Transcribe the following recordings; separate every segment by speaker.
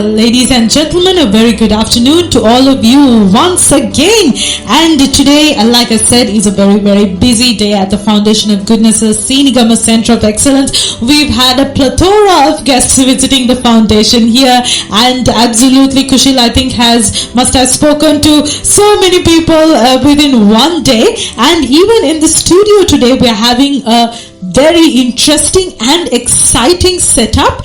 Speaker 1: Ladies and gentlemen, a very good afternoon to all of you once again. And today, like I said, is a very busy day at the Foundation of Goodness's Sri Lanka Center of Excellence. We've had a plethora of guests visiting the foundation here, and absolutely Kushil, I think, must have spoken to so many people within one day. And even in the studio today, we're having a very interesting and exciting setup.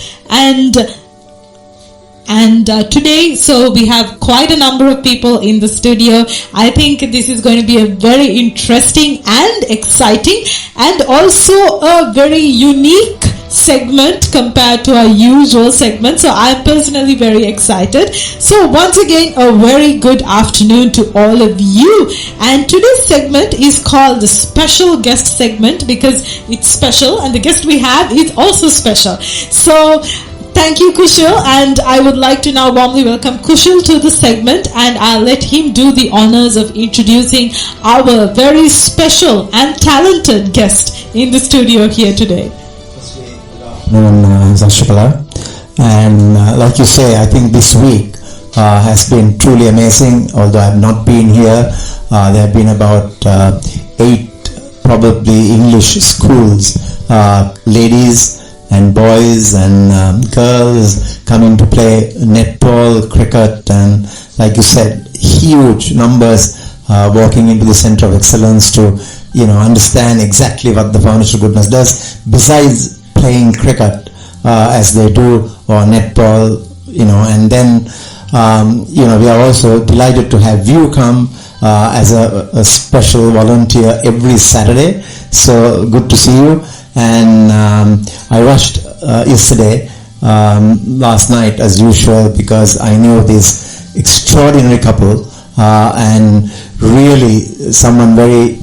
Speaker 1: And today, so we have quite a number of people in the studio. I think this is going to be a very interesting and exciting and also a very unique segment compared to our usual segment. So I'm personally very excited. So once again, a very good afternoon to all of you. And today's segment is called the special guest segment because it's special and the guest we have is also special. So thank you, Kushil, and I would like to now warmly welcome Kushil to the segment, and I'll let him do the honors of introducing our very special and talented guest in the studio here today.
Speaker 2: Sashikala. And like you say, I think this week has been truly amazing. Although I have not been here, there have been about 8 probably English schools, ladies and boys and girls coming to play netball, cricket, and like you said, huge numbers walking into the Center of Excellence to understand exactly what the Foundation of Goodness does besides playing cricket as they do, or netball, and then we are also delighted to have you come as a special volunteer every Saturday. So good to see you. And I rushed yesterday, last night as usual, because I knew this extraordinary couple and really someone very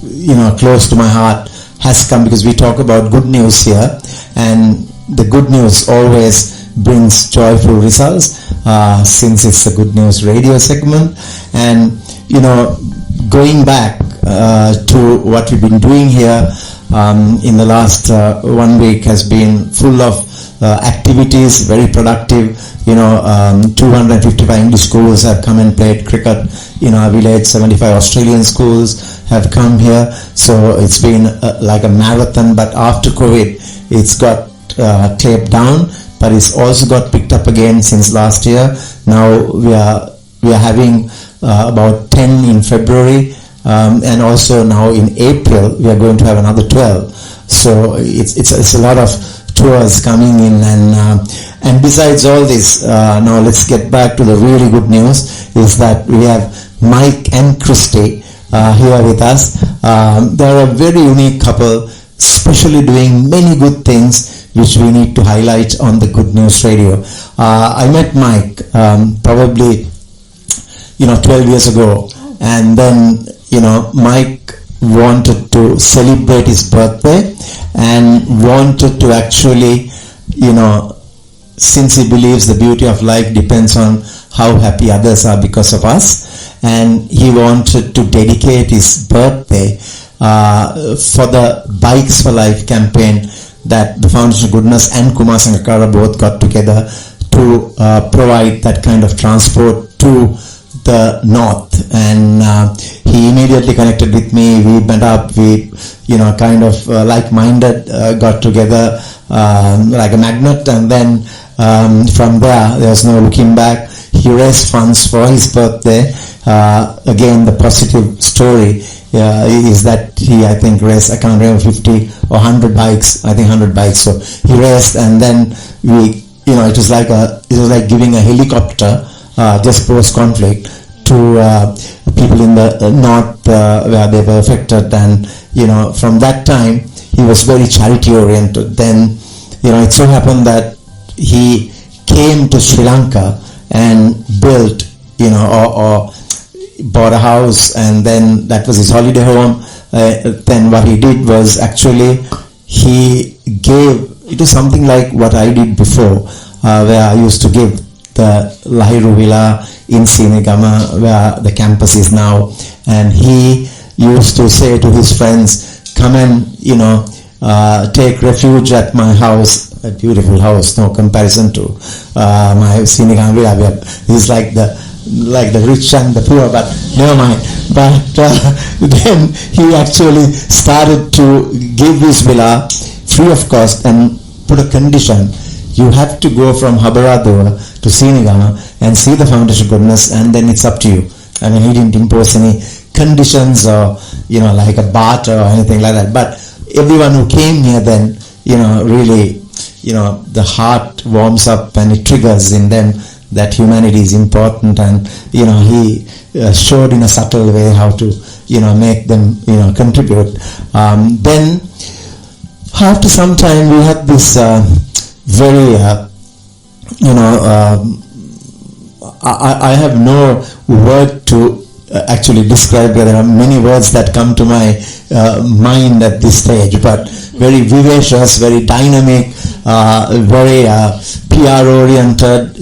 Speaker 2: close to my heart has come, because we talk about good news here, and the good news always brings joyful results since it's a good news radio segment. And going back to what we've been doing here in the last 1 week has been full of activities, very productive. 255 English schools have come and played cricket in our village. 75 Australian schools have come here. So it's been like a marathon, but after COVID it's got taped down, but it's also got picked up again since last year. Now we are having about 10 in February. And also now in April we are going to have another 12. So it's a lot of tours coming in, and besides all this, now let's get back to the really good news, is that we have Mike and Christy here with us. They're a very unique couple, especially doing many good things which we need to highlight on the Good News Radio. I met Mike probably 12 years ago, and then Mike wanted to celebrate his birthday and wanted to actually, since he believes the beauty of life depends on how happy others are because of us, and he wanted to dedicate his birthday for the Bikes for Life campaign that the Foundation of Goodness and Kumar Sangakkara both got together to provide that kind of transport to the north. And he immediately connected with me. We met up, we kind of like-minded, got together like a magnet, and then from there was no looking back. He raised funds for his birthday. Again, the positive story is that he, I think, raised, I can't remember, 50 or 100 bikes, I think 100 bikes. So he raised, and then we, it was like giving a helicopter just post-conflict to people in the north where they were affected. And from that time he was very charity oriented. Then it so happened that he came to Sri Lanka and built or bought a house, and then that was his holiday home. Then what he did was actually he gave, it was something like what I did before, where I used to give the Lahiru Villa in Sinigama, where the campus is now, and he used to say to his friends, come and take refuge at my house a beautiful house, no comparison to my Sinigam villa. He's like the rich and the poor, but never mind. But then he actually started to give his villa free of cost and put a condition. You have to go from Habaradua to Sinigama and see the Foundation of Goodness, and then it's up to you. I mean, he didn't impose any conditions or, like a barter or anything like that. But everyone who came here then, really, the heart warms up and it triggers in them that humanity is important, and, he showed in a subtle way how to, make them, contribute. Then, after some time, we had this very, I have no word to actually describe. There are many words that come to my mind at this stage, but very vivacious, very dynamic, very PR oriented,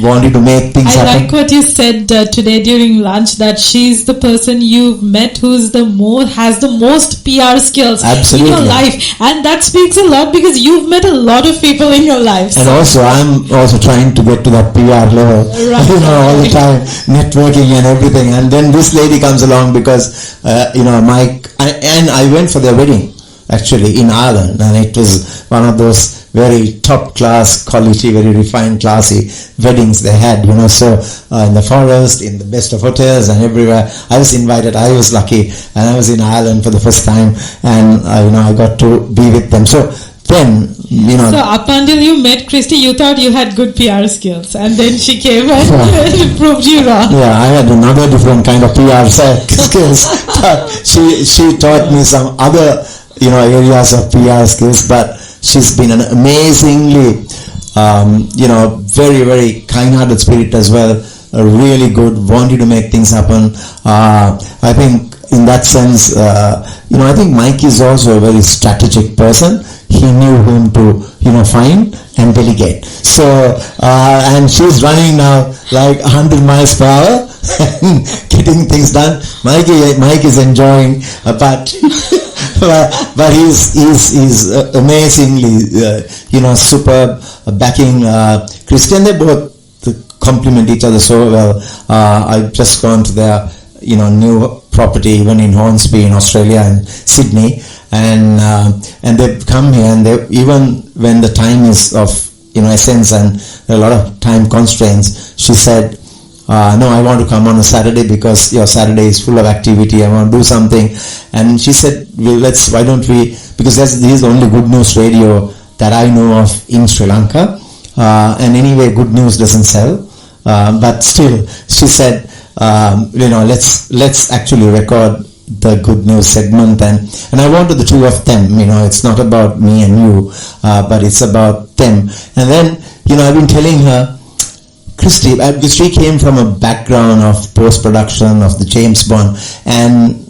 Speaker 2: wanted to make things happen.
Speaker 1: I like what you said today during lunch, that she's the person you've met who's has the most PR skills
Speaker 2: Absolutely.
Speaker 1: in your life, and that speaks a lot because you've met a lot of people in your life.
Speaker 2: And also, I'm also trying to get to that PR level,
Speaker 1: right.
Speaker 2: All the time, networking and everything. And then this lady comes along because, Mike, and I went for their wedding, actually, in Ireland, and it was one of those very top class quality, very refined, classy weddings they had, so in the forest, in the best of hotels and everywhere. I was invited, I was lucky, and I was in Ireland for the first time, and I got to be with them. So then,
Speaker 1: So up until you met Christy, you thought you had good PR skills, and then she came and proved you wrong.
Speaker 2: Yeah, I had another different kind of PR skills. But she taught me some other, areas of PR skills, but she's been an amazingly, very, very kind-hearted spirit as well. Really good, wanted to make things happen. I think in that sense, I think Mike is also a very strategic person. He knew whom to, find and delegate. So, and she's running now like 100 miles per hour, getting things done. Mike is enjoying, but he's amazingly, superb, backing Christian. They both complement each other so well. I've just gone to their, new property even in Hornsby in Australia and Sydney, and they've come here, and they, even when the time is of, essence and a lot of time constraints, she said, no, I want to come on a Saturday because your Saturday is full of activity. I want to do something. And she said, well, why don't we, because this is the only good news radio that I know of in Sri Lanka. And anyway, good news doesn't sell. But still, she said, let's actually record the good news segment. And I wanted the two of them, it's not about me and you, but it's about them. And then, I've been telling her, Christy, because she came from a background of post-production of the James Bond, and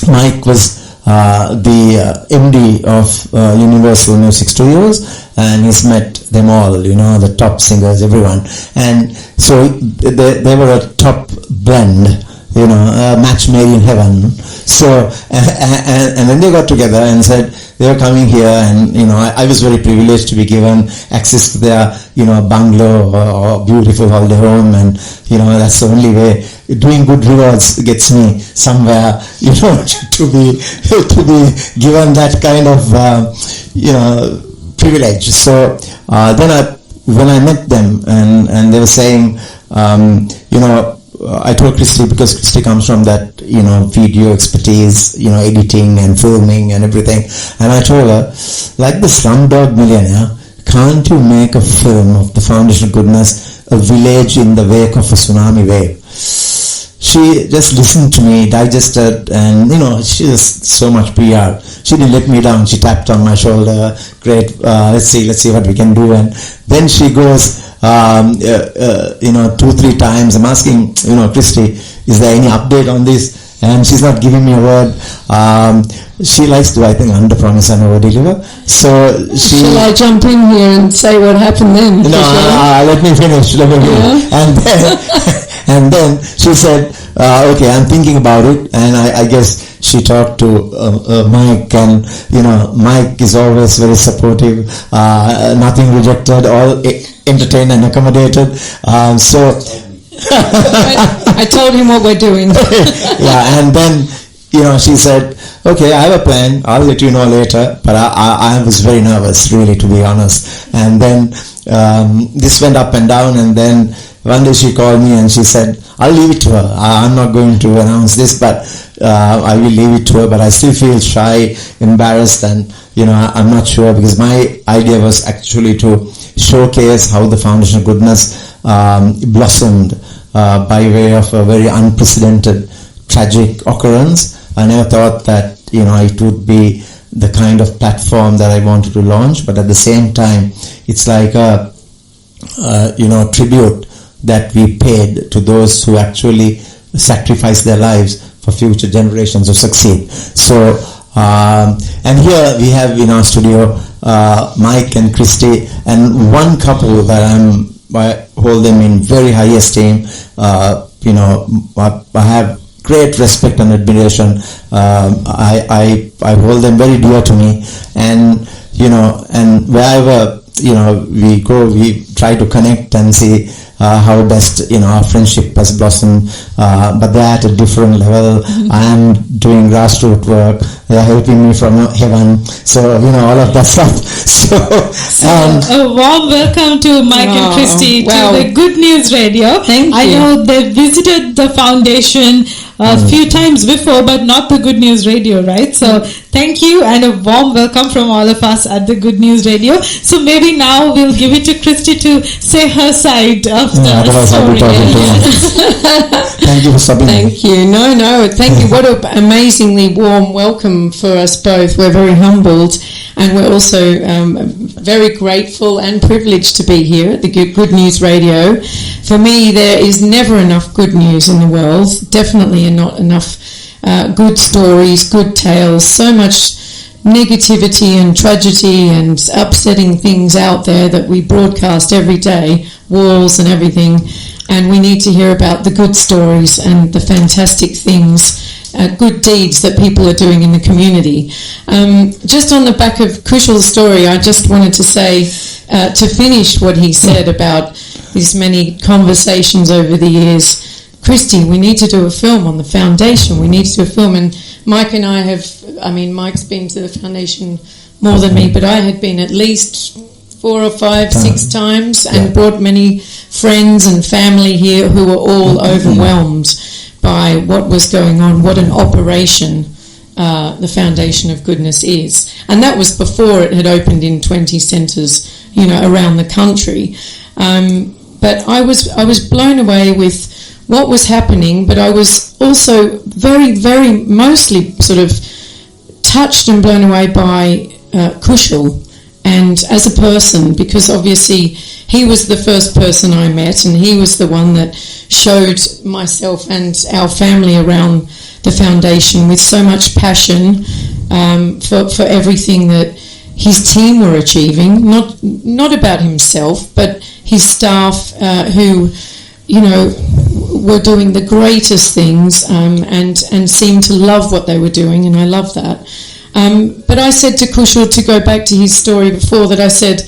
Speaker 2: Mike was the MD of Universal Music Studios, and he's met them all, the top singers, everyone, and so they were a top blend, a match made in heaven. So and then they got together and said they were coming here, and I was very privileged to be given access to their bungalow or beautiful holiday home, and that's the only way. Doing good rewards gets me somewhere, to be given that kind of privilege. So then when I met them, and they were saying, I told Christy, because Christy comes from that, video expertise, editing and filming and everything. And I told her, like the Slumdog Millionaire, can't you make a film of the Foundation of Goodness, a village in the wake of a tsunami wave? She just listened to me, digested, and she was so much PR. She didn't let me down. She tapped on my shoulder. Great, let's see what we can do. And then she goes, 2-3 times. I'm asking, Christy, is there any update on this? And she's not giving me a word. She likes to, I think, under-promise and over-deliver. So
Speaker 3: Shall I jump in here and say what happened then?
Speaker 2: No, let me finish.
Speaker 3: Yeah.
Speaker 2: And then she said, okay, I'm thinking about it, and I guess she talked to Mike, and Mike is always very supportive, nothing rejected, all entertained and accommodated. So
Speaker 3: I told him what we're doing.
Speaker 2: Yeah, and then she said, okay, I have a plan, I'll let you know later. But I was very nervous, really, to be honest. And then this went up and down, and then one day she called me and she said, I'll leave it to her. I'm not going to announce this, but I will leave it to her. But I still feel shy, embarrassed, and I'm not sure, because my idea was actually to showcase how the Foundation of Goodness blossomed by way of a very unprecedented, tragic occurrence. I never thought that it would be the kind of platform that I wanted to launch, but at the same time, it's like a tribute that we paid to those who actually sacrificed their lives for future generations to succeed. So, and here we have in our studio Mike and Christy, and one couple that I hold them in very high esteem. I have great respect and admiration. I hold them very dear to me, and and wherever we go, we try to connect and see how best our friendship has blossomed, but they're at a different level. I am doing grassroots work, they're helping me from heaven, so all of that stuff. So
Speaker 1: a warm welcome to Mike and Christy to the Good News Radio.
Speaker 3: Thank you.
Speaker 1: I know they visited the foundation a few times before, but not the Good News Radio, right? So thank you, and a warm welcome from all of us at the Good News Radio. So maybe now we'll give it to Christy to say her side of the story.
Speaker 2: Thank you for stopping.
Speaker 3: Thank you. No, thank you. What an amazingly warm welcome for us both. We're very humbled, and we're also very grateful and privileged to be here at the Good News Radio. For me, there is never enough good news in the world, definitely not enough good stories, good tales, so much negativity and tragedy and upsetting things out there that we broadcast every day, wars and everything, and we need to hear about the good stories and the fantastic things, good deeds that people are doing in the community. Just on the back of Kushal's story, I just wanted to say, to finish what he said about these many conversations over the years, Christy, we need to do a film on the foundation. We need to do a film. And Mike and I Mike's been to the foundation more than me, but I had been at least 4 or 5, 6 times, and brought many friends and family here who were all overwhelmed by what was going on, what an operation the Foundation of Goodness is. And that was before it had opened in 20 centres, around the country. But I was blown away with what was happening, but I was also very, very mostly sort of touched and blown away by Kushal, and as a person, because obviously he was the first person I met, and he was the one that showed myself and our family around the foundation with so much passion for everything that his team were achieving, not about himself, but his staff who, were doing the greatest things and seemed to love what they were doing, and I love that. But I said to Kushal, to go back to his story before, that I said,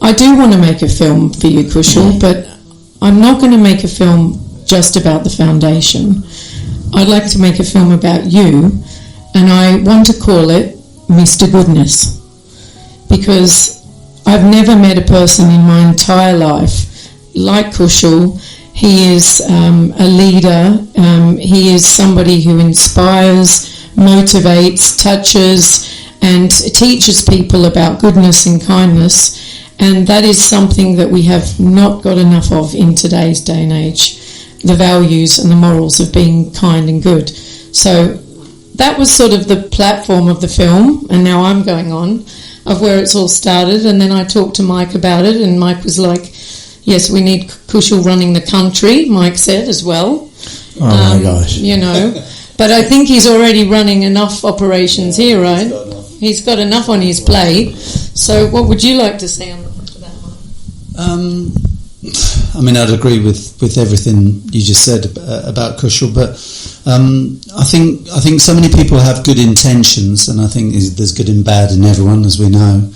Speaker 3: I do want to make a film for you, Kushal, but I'm not going to make a film just about the foundation. I'd like to make a film about you, and I want to call it Mr. Goodness, because I've never met a person in my entire life like Kushal. He is a leader. He is somebody who inspires, motivates, touches, and teaches people about goodness and kindness. And that is something that we have not got enough of in today's day and age, the values and the morals of being kind and good. So that was sort of the platform of the film, and now I'm going on, of where it's all started. And then I talked to Mike about it, and Mike was like, yes, we need Kushal running the country, Mike said as well.
Speaker 2: Oh my gosh.
Speaker 3: But I think he's already running enough operations here, right? He's got enough on his plate. So what would you like to say on that, Mike?
Speaker 4: I mean, I'd agree with everything you just said about Kushal, but I think so many people have good intentions, and I think there's good and bad in everyone, as we know.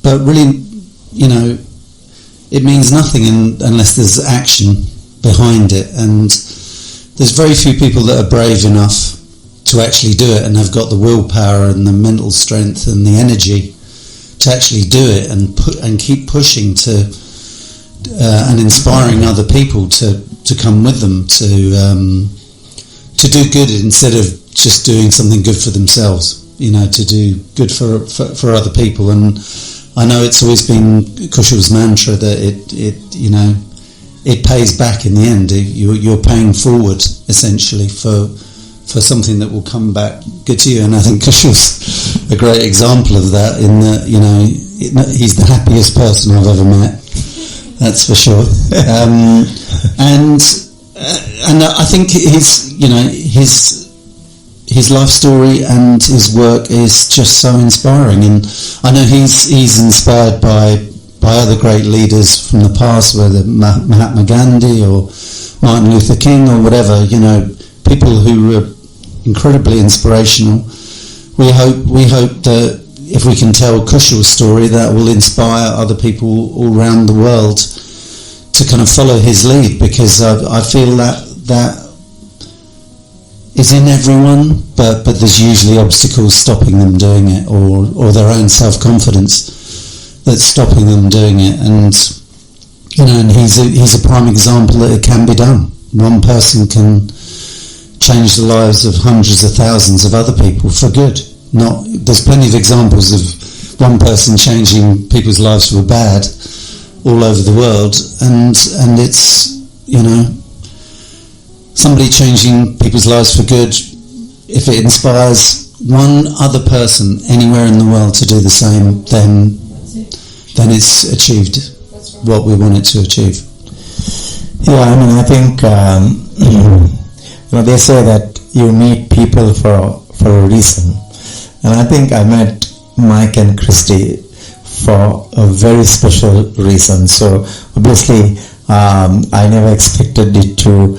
Speaker 4: But really, it means nothing unless there's action behind it, and there's very few people that are brave enough to actually do it and have got the willpower and the mental strength and the energy to actually do it and keep pushing to and inspiring other people to come with them to do good instead of just doing something good for themselves, to do good for other people. And I know it's always been Kushal's mantra that it pays back in the end. You're paying forward essentially for something that will come back good to you, and I think Kushal's a great example of that. In that, he's the happiest person I've ever met. That's for sure. And I think his life story and his work is just so inspiring. And I know he's inspired by other great leaders from the past, whether Mahatma Gandhi or Martin Luther King or whatever. People who were incredibly inspirational. We hope that if we can tell Kushal's story, that will inspire other people all around the world to kind of follow his lead, because I feel that is in everyone, but there's usually obstacles stopping them doing it, or their own self-confidence that's stopping them doing it. And and he's a prime example that it can be done. One person can change the lives of hundreds of thousands of other people for good. There's plenty of examples of one person changing people's lives for bad all over the world, and it's somebody changing people's lives for good. If it inspires one other person anywhere in the world to do the same, then it's achieved what we want it to achieve.
Speaker 2: Yeah, I think they say that you meet people for a reason, and I think I met Mike and Christy for a very special reason. So obviously I never expected it to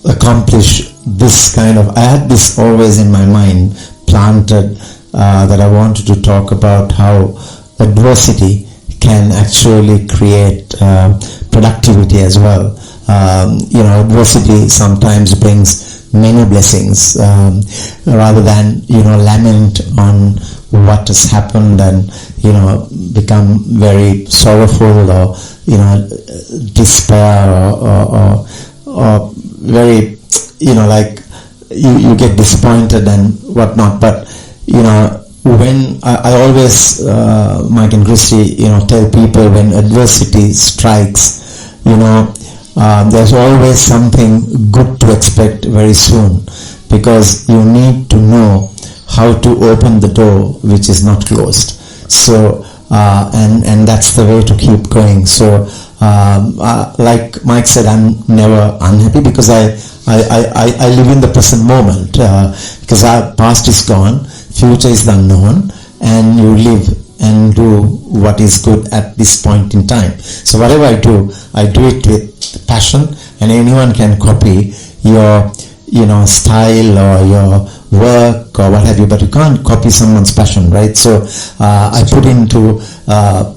Speaker 2: accomplish this kind of, I had this always in my mind planted, that I wanted to talk about how adversity can actually create productivity as well. Adversity sometimes brings many blessings, rather than lament on what has happened and become very sorrowful or despair or very like you get disappointed and whatnot. But when I always Mike and Christy tell people, when adversity strikes, there's always something good to expect very soon, because you need to know how to open the door which is not closed. So and that's the way to keep going. So like Mike said, I'm never unhappy, because I live in the present moment, because our past is gone, future is unknown, and you live and do what is good at this point in time. So whatever I do it with passion, and anyone can copy your style or your work or what have you, but you can't copy someone's passion, right? So I put into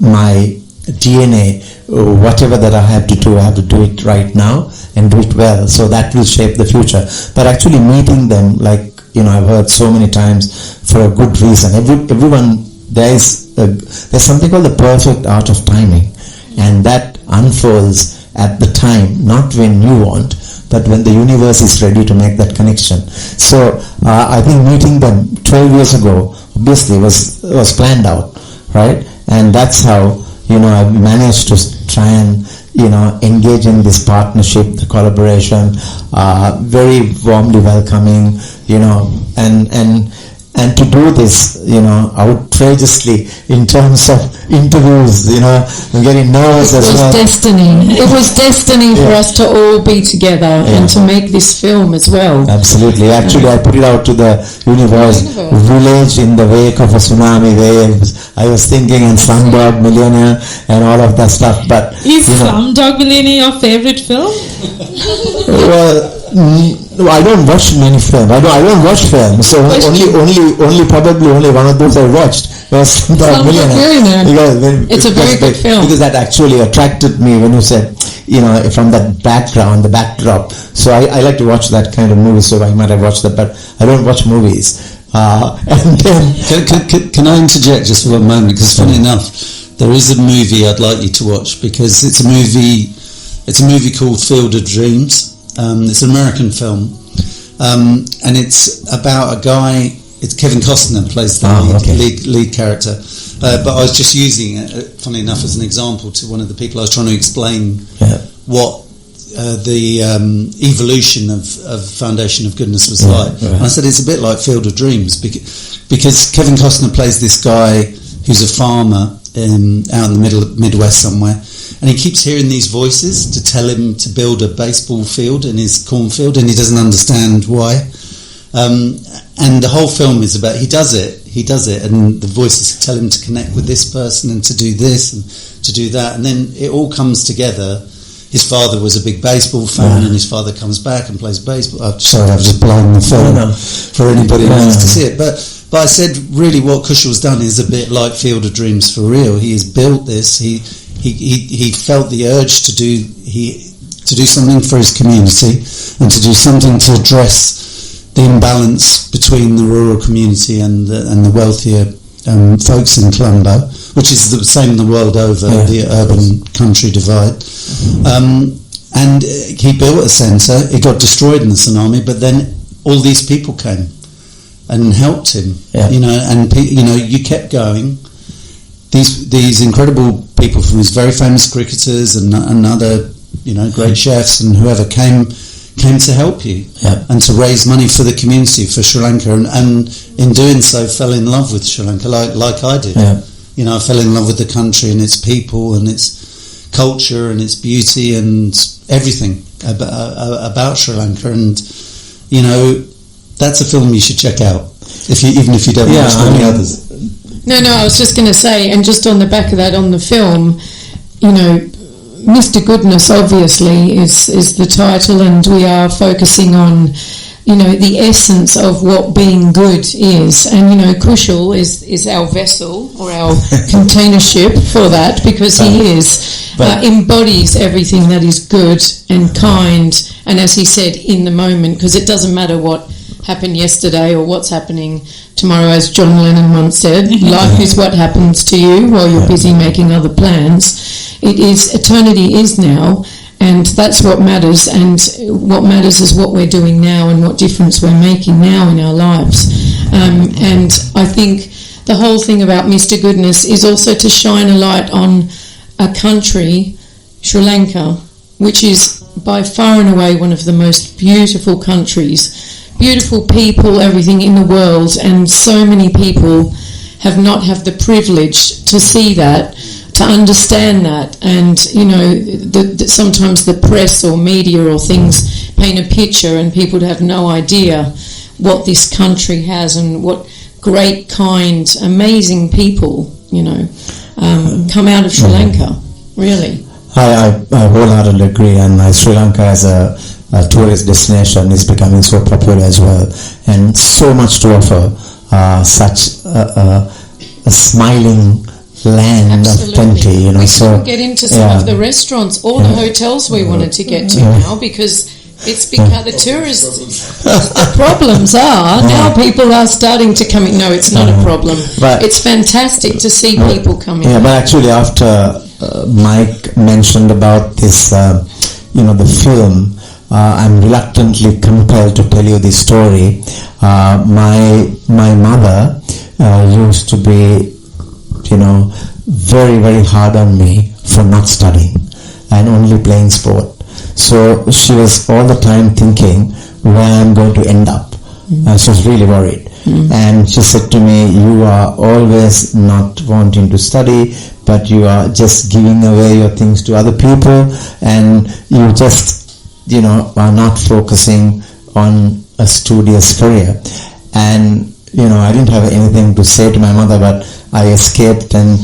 Speaker 2: my DNA whatever that I have to do it right now and do it well, so that will shape the future. But actually meeting them, like I've heard so many times, for a good reason. Everyone, there's something called the perfect art of timing, and that unfolds at the time, not when you want, but when the universe is ready to make that connection. So I think meeting them 12 years ago obviously was planned out, right? And that's how I managed to try and engage in this partnership, the collaboration, very warmly welcoming, and to do this outrageously in terms of interviews, I'm getting nervous as well.
Speaker 3: It was destiny for us to all be together and to make this film as well.
Speaker 2: Absolutely. Actually, I put it out to the universe. Village in the wake of a tsunami waves. I was thinking, and Slumdog Millionaire and all of that stuff. But
Speaker 1: is Slumdog Millionaire your favorite film?
Speaker 2: Well, I don't watch many films. I don't watch films. So only one of those I watched was Slumdog Millionaire.
Speaker 3: It's a very good film.
Speaker 2: Because that actually attracted me when you said, from that background, the backdrop. So I like to watch that kind of movie. So I might have watched that, but I don't watch movies. And then
Speaker 4: can I interject just for one moment? Because funny enough, there is a movie I'd like you to watch, because it's a movie called Field of Dreams. It's an American film, and it's about a guy. It's Kevin Costner plays the lead character. But I was just using it, funny enough, as an example to one of the people I was trying to explain what the evolution of Foundation of Goodness was like. And I said it's a bit like Field of Dreams, because Kevin Costner plays this guy who's a farmer out in the Midwest somewhere, and he keeps hearing these voices to tell him to build a baseball field in his cornfield, and he doesn't understand why. And the whole film is about he does it, and the voices tell him to connect with this person and to do this and to do that, and then it all comes together. His father was a big baseball fan, and his father comes back and plays baseball. Sorry, I've just blown the film for anybody who wants to see it. But I said, really, what Kushal's done is a bit like Field of Dreams for real. He has built this. He felt the urge to do something for his community and to do something to address the imbalance between the rural community and the wealthier folks in Colombo, which is the same the world over, the urban country divide. And he built a centre. It got destroyed in the tsunami, but then all these people came and helped him. You kept going. These incredible people from these very famous cricketers and other great chefs and whoever came to help you and to raise money for the community, for Sri Lanka, and in doing so fell in love with Sri Lanka like I did. I fell in love with the country and its people and its culture and its beauty and everything about Sri Lanka, and that's a film you should check out even if you don't watch any others.
Speaker 3: No, I was just going to say, and just on the back of that, on the film, Mr. Goodness obviously is the title, and we are focusing on the essence of what being good is, and Kushal is our vessel or our container ship for that, because he embodies everything that is good and kind, and as he said, in the moment, because it doesn't matter what happened yesterday or what's happening tomorrow. As John Lennon once said, life is what happens to you while you're busy making other plans. Eternity is now, and that's what matters, and what matters is what we're doing now and what difference we're making now in our lives. And I think the whole thing about Mr. Goodness is also to shine a light on a country, Sri Lanka, which is by far and away one of the most beautiful countries, beautiful people, everything in the world, and so many people have not had the privilege to see that, to understand that, and sometimes the press or media or things paint a picture and people have no idea what this country has and what great, kind, amazing people come out of Sri Lanka, really. I
Speaker 2: wholeheartedly agree, and Sri Lanka as a tourist destination is becoming so popular as well, and so much to offer. Such a smiling land of plenty,
Speaker 3: We couldn't get into some of the restaurants or the hotels we wanted to get to now, because it's because the tourists. The problems are now people are starting to come in. No, it's not a problem. But it's fantastic to see people coming.
Speaker 2: Yeah, but actually, after Mike mentioned about this, the film, I'm reluctantly compelled to tell you this story. My mother used to be, very, very hard on me for not studying and only playing sport. So she was all the time thinking where I'm going to end up. She was really worried. And she said to me, you are always not wanting to study, but you are just giving away your things to other people, and you just, are not focusing on a studious career. And, I didn't have anything to say to my mother, but I escaped and,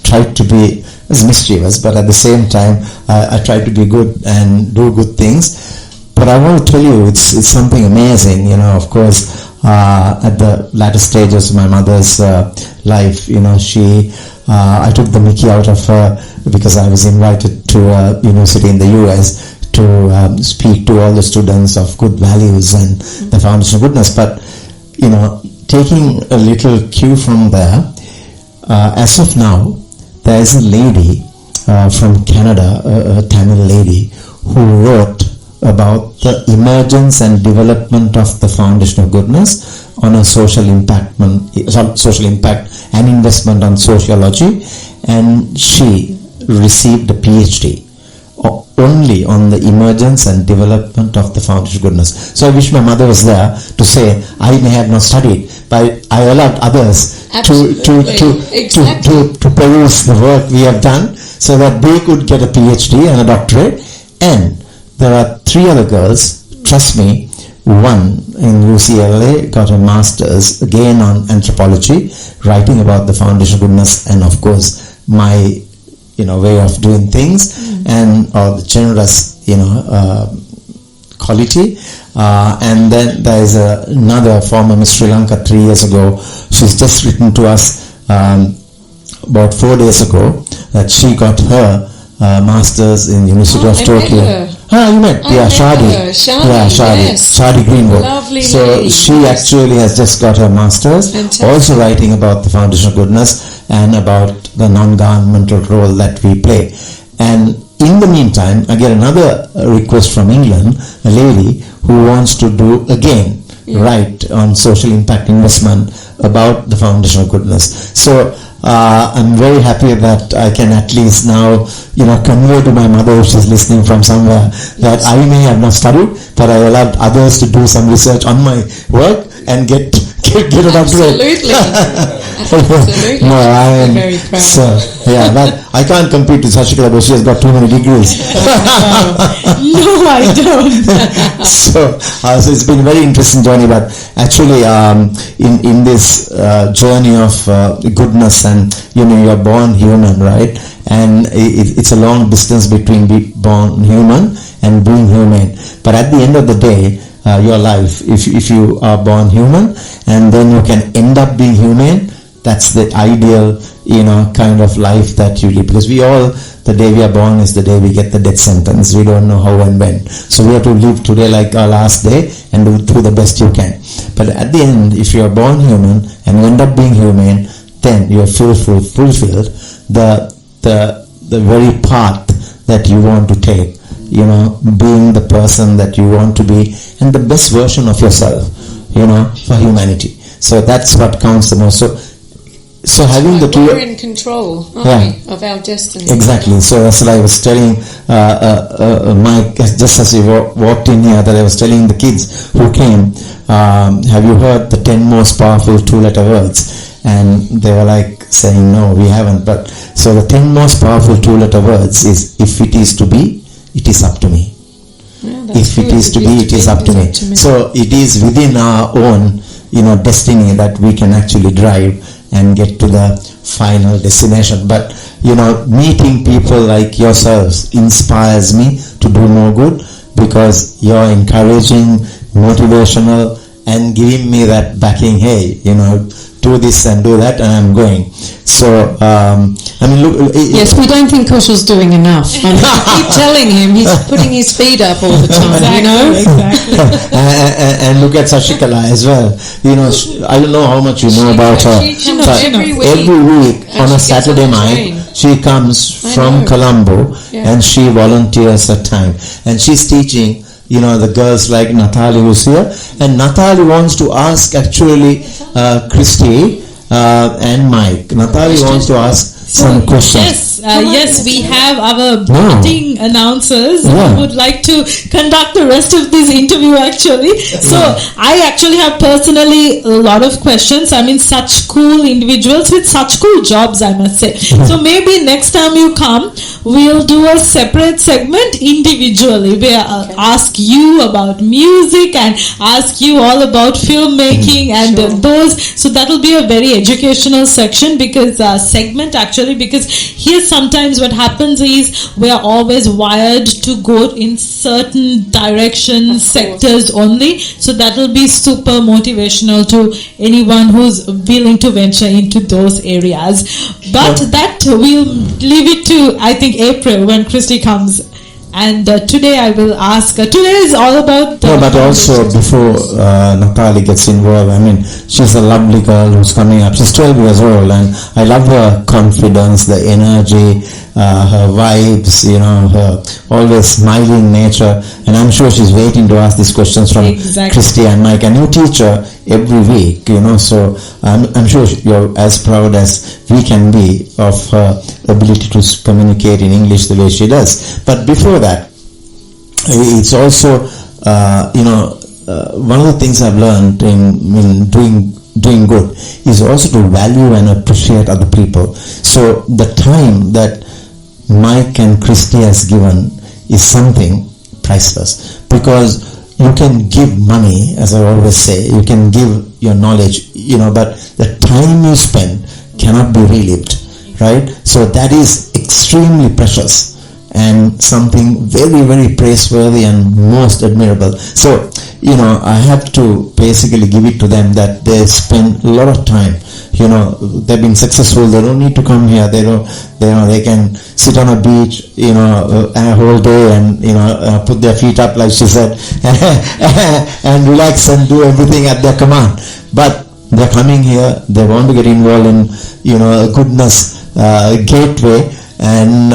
Speaker 2: tried to be as mischievous, but at the same time, I tried to be good and do good things. But I want to tell you, it's something amazing, of course. At the latter stages of my mother's life, I took the mickey out of her because I was invited to a university in the US to speak to all the students of good values and the foundation of goodness. But, taking a little cue from there, as of now, there is a lady from Canada, a Tamil lady, who wrote about the emergence and development of the foundation of goodness on a social impact and investment on sociology, and she received a PhD only on the emergence and development of the foundation of goodness. So I wish my mother was there to say, I may have not studied, but I allowed others to peruse the work we have done so that they could get a PhD and a doctorate. And there are 3 other girls, trust me, one in UCLA got a master's again on anthropology, writing about the foundation of goodness, and of course my way of doing things, and or the generous quality. And then there is another former Miss Sri Lanka 3 years ago. She's just written to us about 4 days ago that she got her master's in University of Tokyo. You met? Shadi. Shadi Greenwood.
Speaker 3: Lovely
Speaker 2: so
Speaker 3: lady.
Speaker 2: she actually has just got her master's,
Speaker 3: Fantastic.
Speaker 2: Also writing about the foundation of goodness and about the non-governmental role that we play. And in the meantime, I get another request from England, a lady who wants to do again write on social impact investment about the foundation of goodness. So I'm very happy that I can at least now, convey to my mother, if she's listening from somewhere, that I may have not studied, but I allowed others to do some research on my work and get a doctorate.
Speaker 3: Absolutely.
Speaker 2: No, I am
Speaker 3: very proud.
Speaker 2: So, but I can't compete with Sashikala, but she has got too many degrees.
Speaker 1: No, I don't.
Speaker 2: So it's been a very interesting journey, but actually in this journey of goodness, and you're born human, right? And it's a long distance between being born human and being humane. But at the end of the day, your life, if you are born human and then you can end up being humane, that's the ideal kind of life that you live, because we all, the day we are born is the day we get the death sentence. We don't know how and when, so we have to live today like our last day and do the best you can. But at the end, if you are born human and you end up being humane, then you have fulfilled the very path that you want to take, being the person that you want to be and the best version of yourself, for humanity. So that's what counts the most. So having the two,
Speaker 3: we're in control, aren't we, of our destiny.
Speaker 2: Exactly. So that's what I was telling Mike, just as he walked in here, that I was telling the kids who came, have you heard the 10 most powerful 2-letter words? And they were like saying, no, we haven't. But so the 10 most powerful 2-letter words is, if it is to be, it is up to me. If it is to be, it is up to me. So it is within our own, destiny that we can actually drive and get to the final destination. But meeting people like yourselves inspires me to do more good, because you're encouraging, motivational, and giving me that backing. Hey, do this and do that, and I'm going. So look.
Speaker 3: Yes, we don't think Kushal's doing enough. I keep telling him he's putting his feet up all the time.
Speaker 1: Exactly.
Speaker 2: And look at Sashikala as well. I don't know how much you know about her. But every week on a Saturday night, she comes from Colombo and she volunteers her time, and she's teaching the girls like Natalie who's here, and Natalie wants to ask actually Christy and Mike. Natalie wants to ask some questions.
Speaker 1: Yes, we have our budding announcers who would like to conduct the rest of this interview actually. So I actually have personally a lot of questions. I mean, such cool individuals with such cool jobs, I must say. So maybe next time you come, we'll do a separate segment individually where I'll ask you about music and ask you all about filmmaking and those. So that'll be a very educational section because here sometimes what happens is we're always wired to go in certain directions, sectors only. So that will be super motivational to anyone who's willing to venture into those areas. But that we'll leave it to, I think, April when Christy comes. And today I will ask, today is all about...
Speaker 2: but also before Natalie gets involved, I mean, she's a lovely girl who's coming up. She's 12 years old and I love her confidence, the energy, her vibes, her always smiling nature. And I'm sure she's waiting to ask these questions from Christy and Mike. And you teach her every week, so I'm sure you're as proud as we can be of her ability to communicate in English the way she does. But before that, it's also, one of the things I've learned in doing good is also to value and appreciate other people. So the time that Mike and Christy has given is something priceless, because you can give money, as I always say, you can give your knowledge, but the time you spend cannot be relived, right? So that is extremely precious and something very, very praiseworthy and most admirable. So, I have to basically give it to them that they spend a lot of time. They've been successful. They don't need to come here. They can sit on a beach, a whole day and, put their feet up, like she said, and relax and do everything at their command. But they're coming here. They want to get involved in, a goodness gateway, and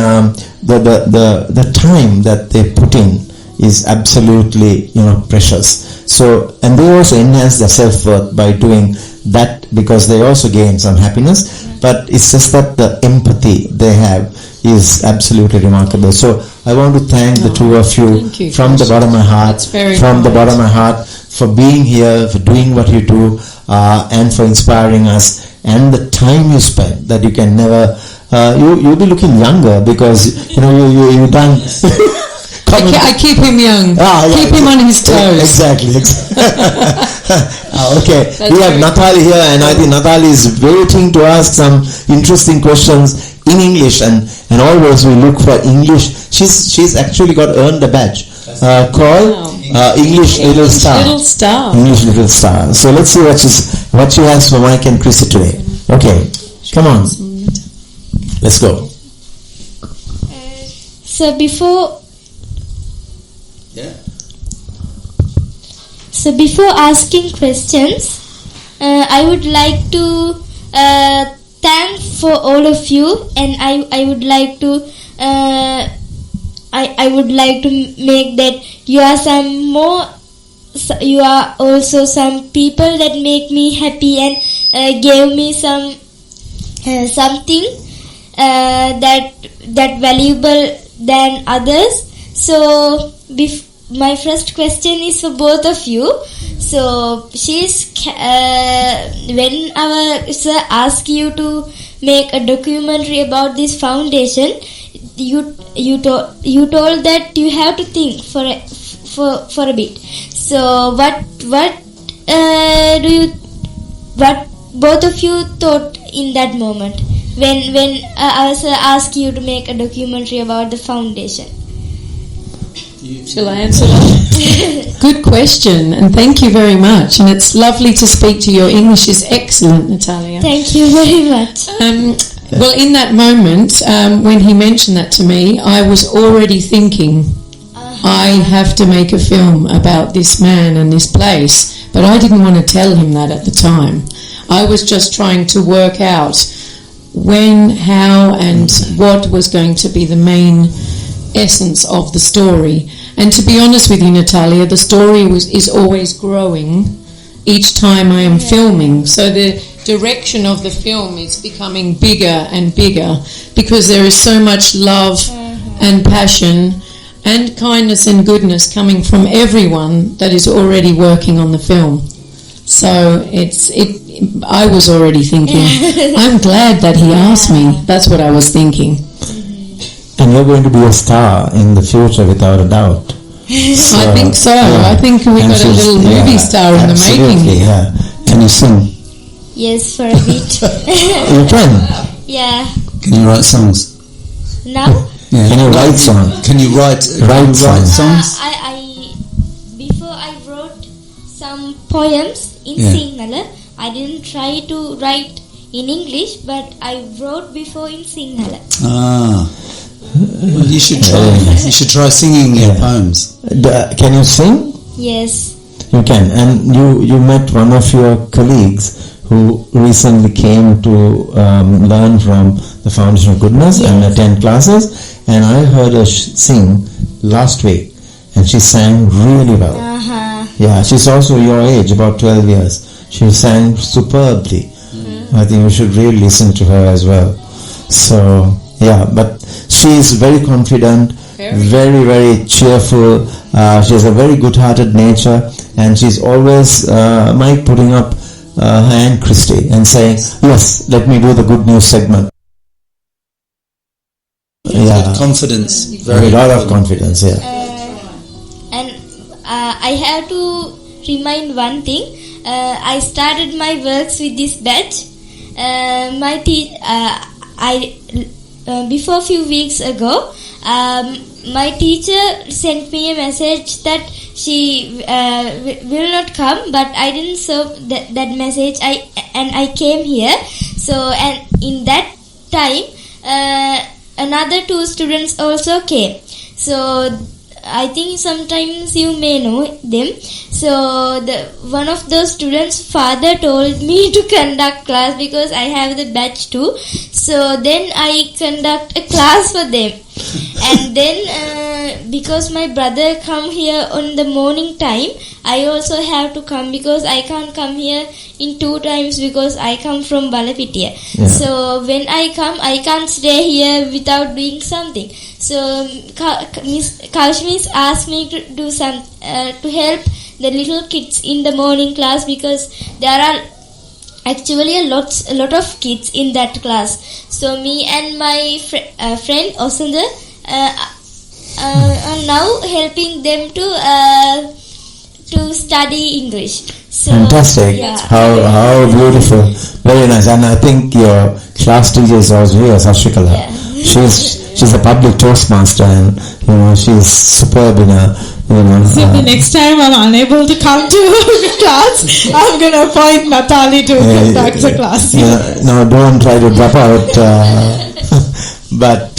Speaker 2: the time that they put in is absolutely, precious. So, and they also enhance their self-worth by doing that, because they also gain some happiness, but it's just that the empathy they have is absolutely remarkable. So I want to thank the two of you from the bottom of my heart, for being here, for doing what you do, and for inspiring us, and the time you spend that you can never, you'll be looking younger because, you done...
Speaker 3: I keep him young. Keep him on his toes.
Speaker 2: Exactly. Okay. We have Natalie here, and I think Natalie is waiting to ask some interesting questions in English, and always we look for English. She's actually earned a badge called English Little Star. English Little Star. So let's see what she has for Mike and Chrissy today. Okay. Come on. Let's go.
Speaker 5: So before asking questions, I would like to thank for all of you, and I would like to I would like to make that you are also some people that make me happy and gave me some something that valuable than others. So my first question is for both of you. So when our sir asked you to make a documentary about this foundation, you told that you have to think for a bit. So what both of you thought in that moment when our sir asked you to make a documentary about the foundation?
Speaker 3: Shall I answer that? Good question, and thank you very much. And it's lovely to speak to you. Your English is excellent, Natalia.
Speaker 5: Thank you very much.
Speaker 3: Well, in that moment, when he mentioned that to me, I was already thinking, I have to make a film about this man and this place. But I didn't want to tell him that at the time. I was just trying to work out when, how, and what was going to be the main essence of the story. And to be honest with you, Natalia, the story is always growing each time I am filming. So direction of the film is becoming bigger and bigger because there is so much love and passion and kindness and goodness coming from everyone that is already working on the film. So I was already thinking, I'm glad that he asked me. That's what I was thinking.
Speaker 2: And you're going to be a star in the future without a doubt. So,
Speaker 3: I think so.
Speaker 2: yeah.
Speaker 3: I think we got a little movie star in the making.
Speaker 2: Yeah. Can you sing?
Speaker 5: Yes, for a bit.
Speaker 2: You can.
Speaker 5: Yeah.
Speaker 4: Can you write songs?
Speaker 5: Now?
Speaker 4: Yeah.
Speaker 2: Can you write songs?
Speaker 4: Can you write songs?
Speaker 5: Before I wrote some poems in Sinhala. I didn't try to write in English, but I wrote before in Sinhala.
Speaker 4: Well, you should try. You should try singing your poems.
Speaker 2: Can you sing?
Speaker 5: Yes.
Speaker 2: You can. And you met one of your colleagues who recently came to learn from the Foundation of Goodness and attend classes, and I heard her sing last week, and she sang really well. Yeah, she's also your age, about 12 years. She sang superbly. I think you should really listen to her as well. So, yeah, but she is very confident, very, very cheerful. She has a very good-hearted nature, and she's always putting up her hand, Christy, and saying, yes, let me do the good news segment. Yeah,
Speaker 4: Confidence.
Speaker 2: a lot of confidence, yeah.
Speaker 5: And I have to remind one thing. I started my works with this batch. Before a few weeks ago, my teacher sent me a message that she will not come, but I didn't serve that message. I came here. So, and in that time, another 2 students also came. So I think sometimes you may know them. So one of those students' father told me to conduct class because I have the batch too. So then I conduct a class for them. And then because my brother come here on the morning time, I also have to come because I can't come here in 2 times because I come from Balapitiya.
Speaker 2: Yeah.
Speaker 5: So when I come, I can't stay here without doing something. So Miss Kaushmis asked me to do some to help the little kids in the morning class because there are actually a lot of kids in that class. So me and my friend Osunda are now helping them to study English. So,
Speaker 2: fantastic.
Speaker 5: yeah.
Speaker 2: How beautiful. Very nice. And I think your class teacher is also here, Sashikala.
Speaker 5: Yeah.
Speaker 2: She's a public Toastmaster, and she's superb in a
Speaker 1: So the next time I'm unable to come to class, I'm going to appoint Natali to conduct the class.
Speaker 2: No, don't try to drop out. But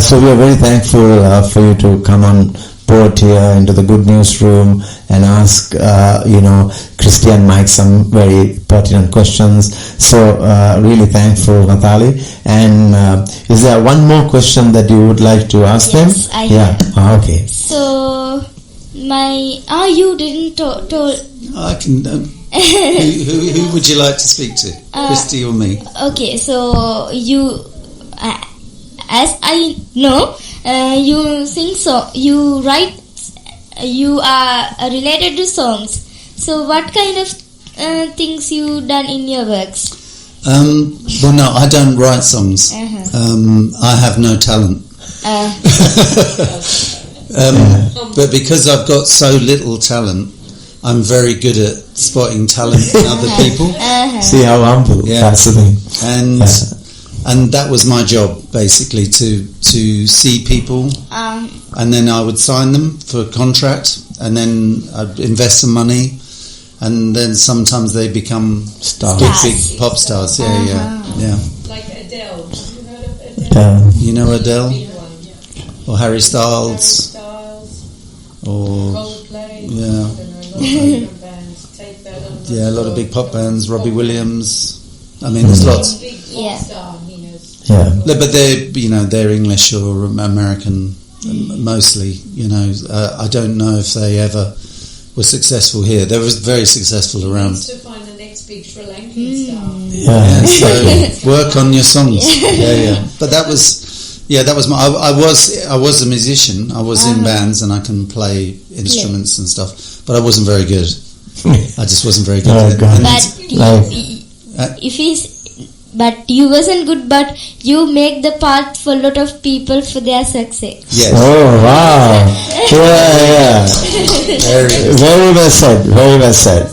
Speaker 2: so we are very thankful for you to come on board here into the Good News Room and ask Christy and Mike some very pertinent questions. So really thankful, Natali. And is there one more question that you would like to ask them?
Speaker 5: Yes, I have.
Speaker 2: Okay.
Speaker 5: So you didn't told.
Speaker 4: I can. Who would you like to speak to, Christy or me?
Speaker 5: Okay, so you, as I know, you sing you write, you are related to songs. So what kind of things you done in your works?
Speaker 4: Well, no, I don't write songs. I have no talent. But because I've got so little talent, I'm very good at spotting talent in other people.
Speaker 2: See how humble.
Speaker 4: Yeah.
Speaker 2: That's the thing.
Speaker 4: And that was my job, basically, to see people, and then I would sign them for a contract, and then I'd invest some money, and then sometimes they become big pop stars. Yeah.
Speaker 3: Like Adele. Have you heard of Adele?
Speaker 4: You know Adele? Or Harry Styles? Or
Speaker 3: Coldplay.
Speaker 4: A lot of big pop bands. Robbie Williams. I mean, there's lots. But they're English or American mostly. I don't know if they ever were successful here. They were very successful around.
Speaker 3: To find the next speak Sri Lankan style.
Speaker 4: Yeah, so work on your songs. Yeah. But that was my. I was a musician. I was in bands and I can play instruments and stuff, but I wasn't very good. I just wasn't very good at it.
Speaker 5: But you wasn't good, but you make the path for a lot of people for their success.
Speaker 4: Yes.
Speaker 2: Oh wow! Yeah. Very well said. Very well said.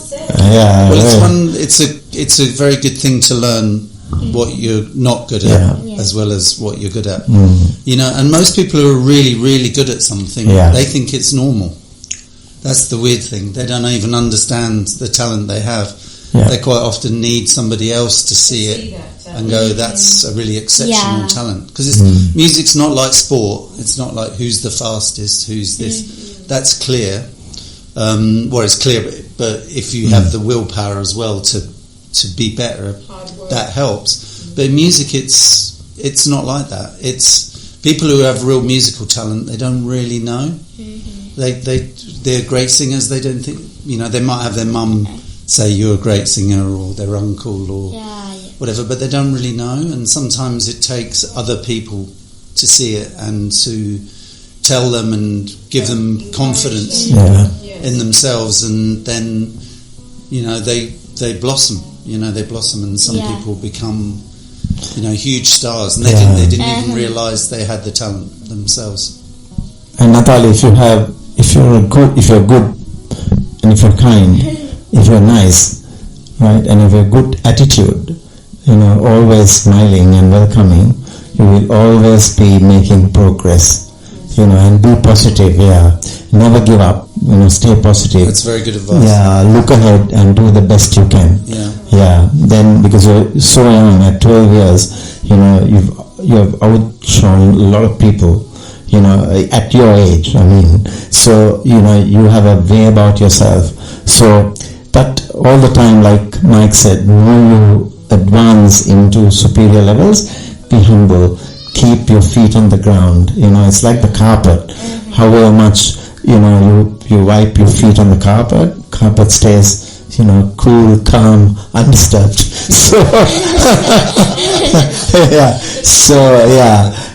Speaker 2: Yeah.
Speaker 4: Well, it's a very good thing to learn what you're not good at, as well as what you're good at. You know, and most people who are really, really good at something, they think it's normal. That's the weird thing. They don't even understand the talent they have. They quite often need somebody else to see it and go, that's a really exceptional talent. Because music's not like sport. It's not like who's the fastest, who's this. That's clear. Well, it's clear, but if you have the willpower as well to be better, that helps. But in music, it's not like that. It's people who have real musical talent, they don't really know. They're great singers. They don't think, you know, they might have their mum say you're a great singer, or their uncle, or whatever, but they don't really know. And sometimes it takes other people to see it and to tell them and give them confidence in themselves, and then, you know, they blossom. You know, they blossom, and some people become, you know, huge stars, and they didn't even realise they had the talent themselves.
Speaker 2: And Natalie, if you're good, and if you're kind, if you're nice, right, and if you're good attitude, you know, always smiling and welcoming, you will always be making progress, you know, and be positive, never give up, you know, stay positive.
Speaker 4: That's very good advice.
Speaker 2: Look ahead and do the best you can. Then, because you're so young, at 12 years, you know, you have outshone a lot of people, you know, at your age, I mean, so, you know, you have a way about yourself. So, but all the time, like Mike said, when you advance into superior levels, be humble, keep your feet on the ground. You know, it's like the carpet. However much, you know, you wipe your feet on the carpet stays, you know, cool, calm, undisturbed. So,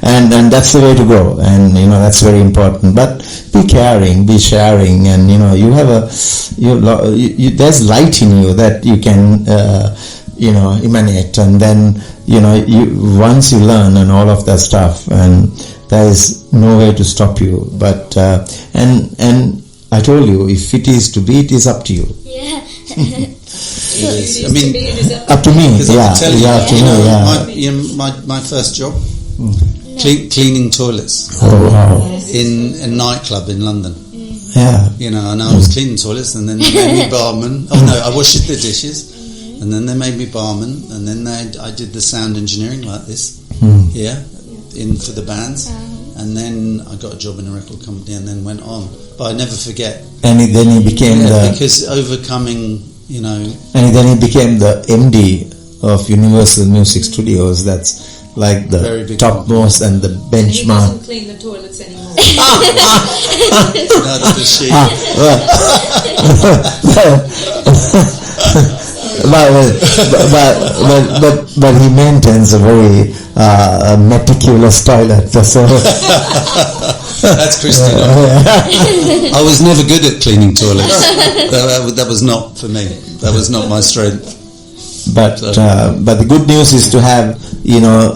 Speaker 2: and that's the way to go. And, you know, that's very important. But be caring, be sharing, and, you know, you have there's light in you that you can, you know, emanate. And then, you know, once you learn and all of that stuff, and there is no way to stop you. But and I told you, if it is to be, it is up to you.
Speaker 4: It is. I mean,
Speaker 2: up to me.
Speaker 4: My first job, cleaning toilets in a nightclub in London. You know, and I was cleaning toilets, and then they made me barman. Oh no, I washed the dishes, and then they made me barman, and then I did the sound engineering like this in for the bands, and then I got a job in a record company, and then went on. But I never forget.
Speaker 2: And then he became
Speaker 4: because overcoming, you know.
Speaker 2: And then he became the MD of Universal Music Studios. That's like the topmost and the benchmark.
Speaker 3: He doesn't clean the toilets anymore.
Speaker 4: Neither does she.
Speaker 2: But he maintains a very meticulous toilet. So
Speaker 4: that's Christina. I was never good at cleaning toilets. That was not for me. That was not my strength.
Speaker 2: But the good news is to have, you know,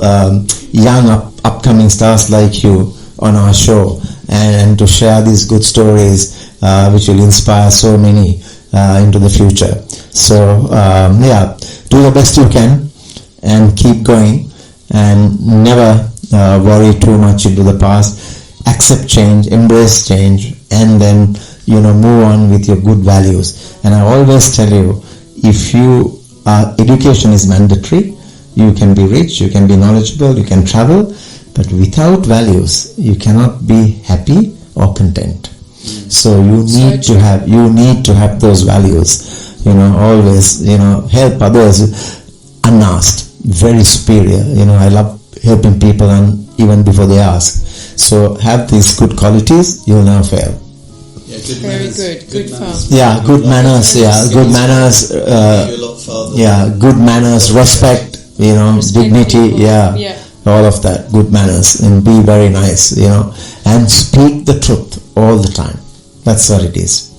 Speaker 2: young upcoming stars like you on our show, and to share these good stories which will inspire so many into the future. So do the best you can and keep going, and never worry too much into the past. Accept change, embrace change, and then, you know, move on with your good values. And I always tell you, if you education is mandatory, you can be rich, you can be knowledgeable, you can travel, but without values you cannot be happy or content. So you need to have those values, you know, always, you know, help others unasked, very superior. You know, I love helping people, and even before they ask. So have these good qualities, you will never fail.
Speaker 4: good
Speaker 3: Very
Speaker 4: manners.
Speaker 3: good
Speaker 4: manners.
Speaker 2: Yeah, good manners. Yeah, good manners.
Speaker 4: Take you a lot farther.
Speaker 2: Yeah, good manners, respect.
Speaker 3: Respect
Speaker 2: Dignity.
Speaker 3: people.
Speaker 2: Yeah.
Speaker 3: Yeah.
Speaker 2: All of that, good manners, and be very nice, and speak the truth all the time. That's what it is.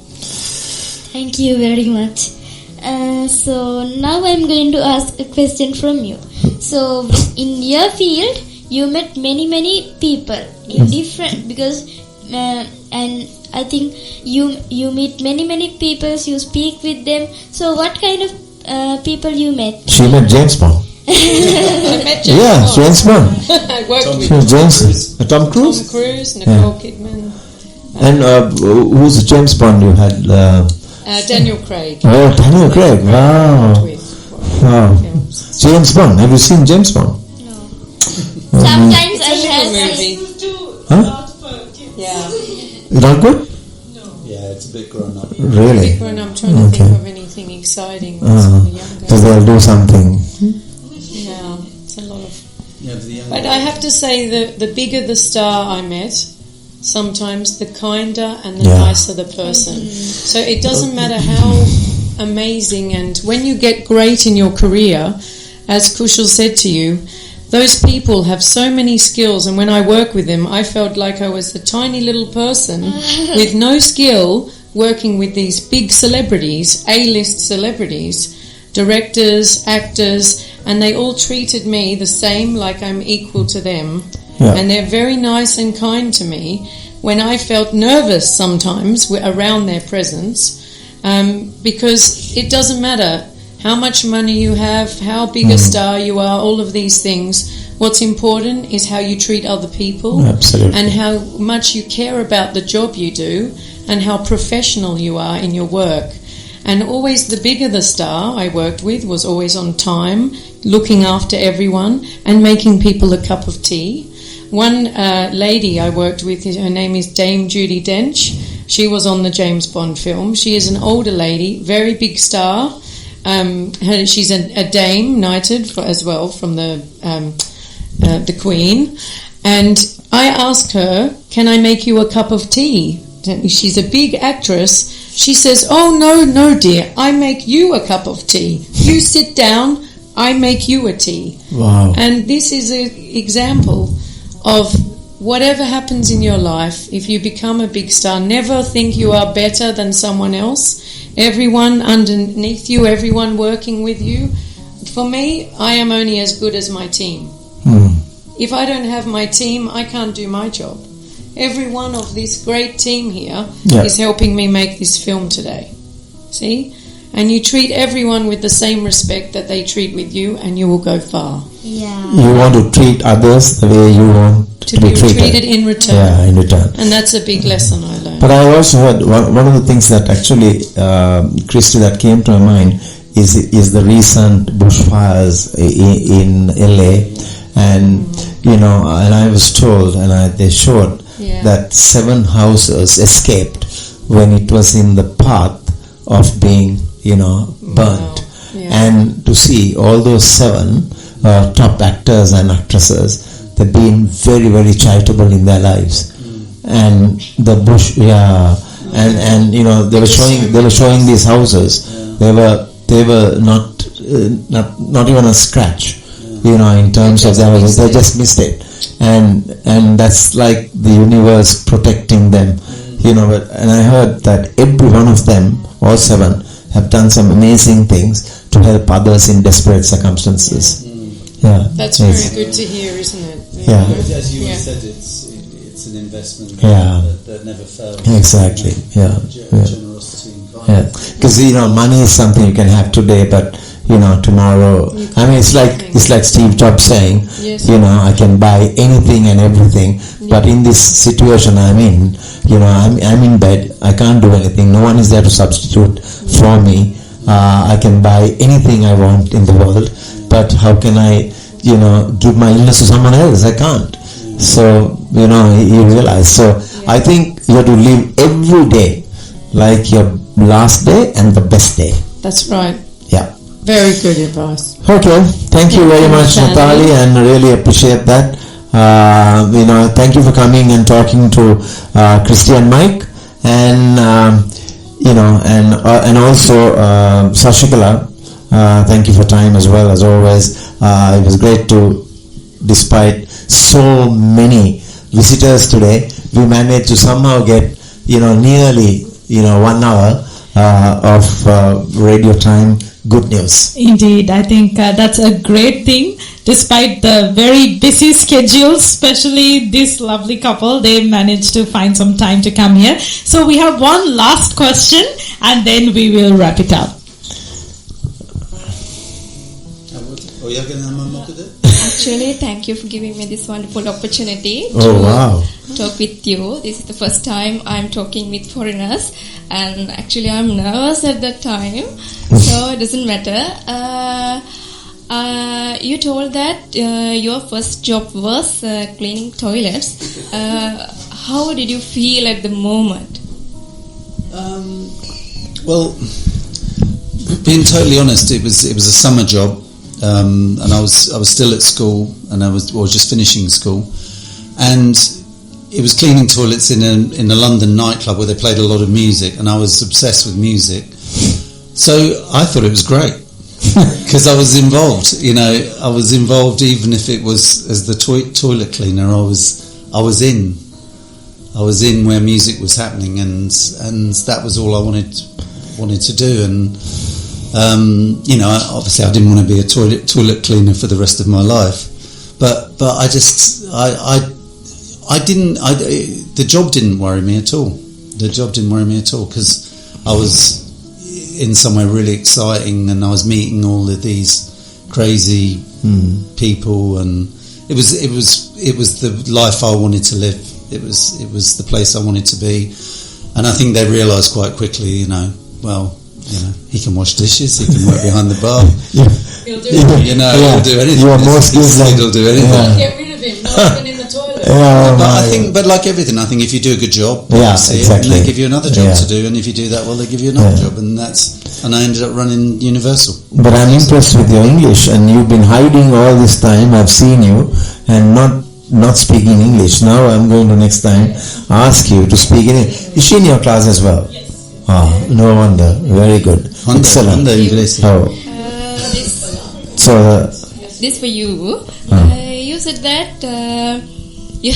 Speaker 5: Thank you very much. So now I'm going to ask a question from you. So in your field, you met many people in different, because and I think you meet many people. You speak with them. So what kind of people you met?
Speaker 2: She met James Bond.
Speaker 3: I met James
Speaker 2: Yeah,
Speaker 3: Bond.
Speaker 2: James Bond.
Speaker 3: I worked with
Speaker 2: She was James, Tom
Speaker 3: Tom
Speaker 2: Cruise.
Speaker 3: Cruise, Nicole Kidman,
Speaker 2: And who's James Bond you had?
Speaker 3: Daniel Craig.
Speaker 2: Oh, Daniel Craig. Wow.
Speaker 3: With
Speaker 2: Wow.
Speaker 3: films.
Speaker 2: James Bond. Have you seen James Bond?
Speaker 5: No. Sometimes I
Speaker 3: It's a
Speaker 5: have
Speaker 3: little
Speaker 5: seen.
Speaker 3: movie.
Speaker 2: Huh?
Speaker 3: Yeah.
Speaker 2: Not good?
Speaker 4: Yeah, it's a bit grown up.
Speaker 2: Really?
Speaker 3: When I'm trying to think of anything exciting when
Speaker 2: Uh,
Speaker 3: younger.
Speaker 2: so they'll do something.
Speaker 3: Yeah, it's a lot of.
Speaker 4: Yeah, for the young
Speaker 3: But I have to say, the bigger the star I met, sometimes the kinder and the
Speaker 2: Yeah.
Speaker 3: nicer the person. So it doesn't matter how amazing, and when you get great in your career, as Kushal said to you, those people have so many skills, and when I work with them, I felt like I was a tiny little person with no skill working with these big celebrities, A-list celebrities, directors, actors, and they all treated me the same, like I'm equal to them.
Speaker 2: Yeah.
Speaker 3: And they're very nice and kind to me when I felt nervous sometimes around their presence, because it doesn't matter how much money you have, how big a star you are, all of these things. What's important is how you treat other people.
Speaker 2: Absolutely.
Speaker 3: And how much you care about the job you do and how professional you are in your work. And always the bigger the star I worked with was always on time, looking after everyone and making people a cup of tea. One lady I worked with, her name is Dame Judi Dench. She was on the James Bond film. She is an older lady, very big star. She's a dame, knighted as well from the Queen. And I asked her, can I make you a cup of tea? She's a big actress. She says, oh, no, dear, I make you a cup of tea. You sit down, I make you a tea.
Speaker 2: Wow.
Speaker 3: And this is an example of whatever happens in your life, if you become a big star, never think you are better than someone else. Everyone underneath you, everyone working with you. For me, I am only as good as my team. If I don't have my team, I can't do my job. Every one of this great team here is helping me make this film today. See? And you treat everyone with the same respect that they treat with you, and you will go far.
Speaker 5: Yeah.
Speaker 2: You want to treat others the way you want
Speaker 3: To be treated in return.
Speaker 2: Yeah, in return.
Speaker 3: And that's a big lesson I learned.
Speaker 2: But I also heard one of the things that actually, Christy, that came to my mind is the recent bushfires in LA, and and I was told, and they showed that 7 houses escaped when it was in the path of being burnt. And to see all those 7 top actors and actresses, they've been very, very charitable in their lives. And the bush, and they were showing these houses. They were not even a scratch, in terms of their houses. They just missed it, and that's like the universe protecting them, And I heard that every one of them, all 7, have done some amazing things to help others in desperate circumstances. Yeah,
Speaker 3: that's very good to hear, isn't it?
Speaker 2: Yeah.
Speaker 4: As you said, it's an investment that never fails.
Speaker 2: Exactly. Yeah.
Speaker 4: Generosity and kindness.
Speaker 2: Because money is something you can have today, but tomorrow. I mean, it's like Steve Jobs saying, I can buy anything and everything, but in this situation I'm in, I'm in bed. I can't do anything. No one is there to substitute for me. I can buy anything I want in the world, but how can I, give my illness to someone else? I can't. So, you realize. So, I think you have to live every day like your last day and the best day.
Speaker 3: That's right.
Speaker 2: Yeah.
Speaker 3: Very good advice.
Speaker 2: Okay. Thank you very much, Natali, and really appreciate that. Thank you for coming and talking to Christy and Mike. and and also Sashikala, thank you for time as well as always. It was great to, despite so many visitors today, we managed to somehow get nearly 1 hour of radio time. Good news.
Speaker 1: Indeed, I think that's a great thing. Despite the very busy schedules, especially this lovely couple, they managed to find some time to come here. So we have one last question and then we will wrap it up.
Speaker 6: Actually, thank you for giving me this wonderful opportunity to talk with you. This is the first time I'm talking with foreigners, and actually I'm nervous at that time, so it doesn't matter. You told that your first job was cleaning toilets. How did you feel at the moment?
Speaker 4: Well, being totally honest, it was a summer job. And I was still at school, and I was just finishing school, and it was cleaning toilets in a London nightclub where they played a lot of music, and I was obsessed with music, so I thought it was great because I was involved. I was involved even if it was as the toilet cleaner. I was in where music was happening, and that was all I wanted to do. And obviously I didn't want to be a toilet cleaner for the rest of my life, but the job didn't worry me at all. Because I was in somewhere really exciting, and I was meeting all of these crazy people, and it was the life I wanted to live. It was the place I wanted to be, and I think they realised quite quickly, he can wash dishes, he can work behind the bar.
Speaker 3: He'll do anything.
Speaker 4: He'll do anything.
Speaker 2: You are more skilled than
Speaker 4: he'll do anything.
Speaker 3: Can't get rid of him, not even in the toilet.
Speaker 4: But like everything, I think if you do a good job,
Speaker 2: exactly.
Speaker 4: they give you another job to do, and if you do that well, they give you another job, and I ended up running Universal.
Speaker 2: But I'm impressed with your English, and you've been hiding all this time. I've seen you, and not speaking English. Now I'm going to next time ask you to speak in English. Is she in your class as well?
Speaker 1: Yes.
Speaker 2: No wonder. Very good. Excellent.
Speaker 6: This for you. You said that you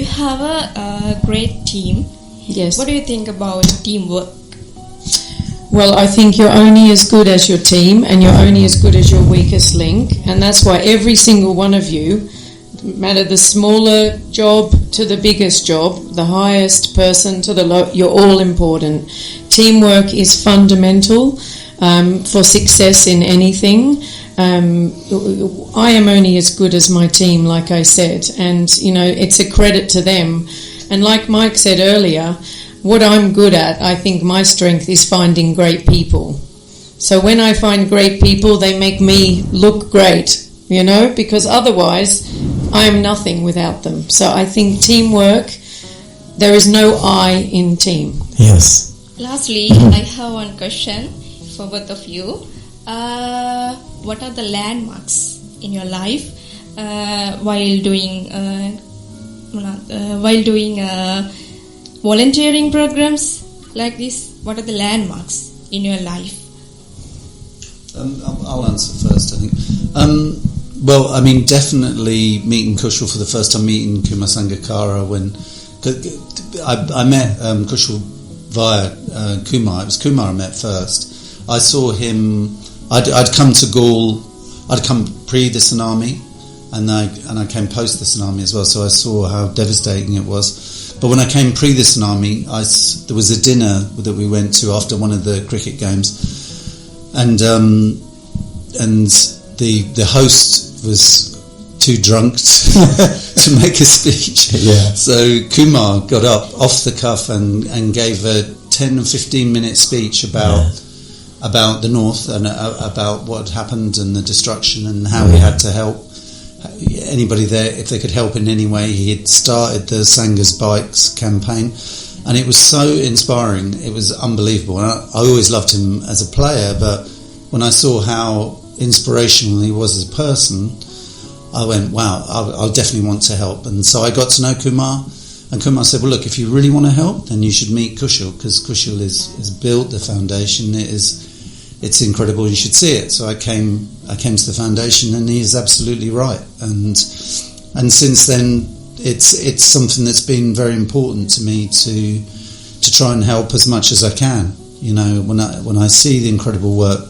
Speaker 6: have a great team.
Speaker 3: Yes.
Speaker 6: What do you think about teamwork?
Speaker 3: Well, I think you're only as good as your team, and you're only as good as your weakest link, and that's why every single one of you, no matter the smaller job to the biggest job, the highest person to the low, you're all important. Teamwork is fundamental for success in anything. I am only as good as my team, like I said, and it's a credit to them. And like Mike said earlier, what I'm good at, I think my strength is finding great people. So when I find great people, they make me look great, because otherwise I am nothing without them. So I think teamwork, there is no I in team.
Speaker 2: Yes.
Speaker 6: Lastly, I have one question for both of you. What are the landmarks in your life while doing volunteering programs like this? What are the landmarks in your life?
Speaker 4: I'll answer first, I think. Definitely meeting Kushal for the first time, meeting Kumar Sangakkara when I met Kushal via Kumar. It was Kumar I met first. I saw him. I'd come to Gaul. I'd come pre the tsunami, and I came post the tsunami as well. So I saw how devastating it was. But when I came pre the tsunami, there was a dinner that we went to after one of the cricket games, and the host was too drunk to make a speech.
Speaker 2: Yeah.
Speaker 4: So Kumar got up off the cuff and gave a 10 or 15 minute speech about the North and about what had happened and the destruction and how we had to help anybody there if they could help in any way. He had started the Sanga's Bikes campaign, and it was so inspiring. It was unbelievable. And I always loved him as a player, but when I saw how inspirational he was as a person, I went, wow, I'll definitely want to help. And so I got to know Kumar, And Kumar said, well, look, if you really want to help, then you should meet Kushal, because Kushal has built the foundation. It's incredible. You should see it. So I came to the foundation, and he is absolutely right. And since then, it's something that's been very important to me to try and help as much as I can. You know, when I see the incredible work